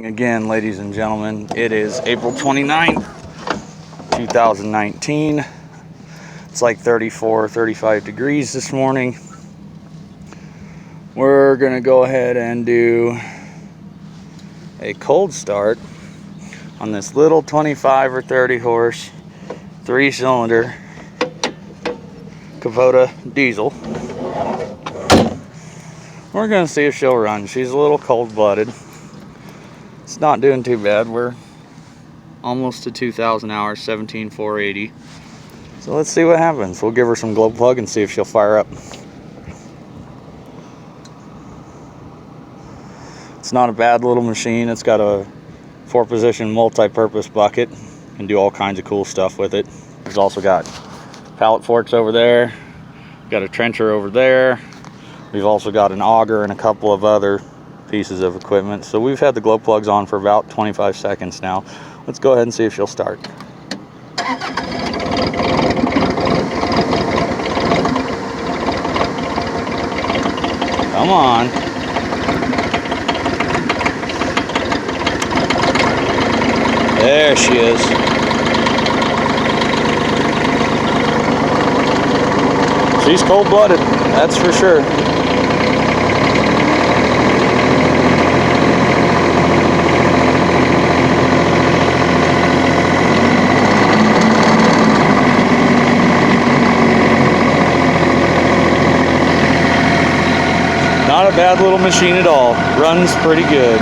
Again, ladies and gentlemen, it is April 29th, 2019. It's like 34, 35 degrees this morning. We're gonna go ahead and do a cold start on this little 25 or 30 horse, 3-cylinder Kubota diesel. We're gonna see if she'll run. She's a little cold-blooded. It's not doing too bad. We're almost to 2,000 hours, 17,480. So let's see what happens. We'll give her some glow plug and see if she'll fire up. It's not a bad little machine. It's got a 4-position multi-purpose bucket. You can do all kinds of cool stuff with it. There's also got pallet forks over there. Got a trencher over there. We've also got an auger and a couple of other pieces of equipment. So we've had the glow plugs on for about 25 seconds now. Let's go ahead and see if she'll start. Come on. There she is. She's cold-blooded, that's for sure. Not a bad little machine at all. Runs pretty good.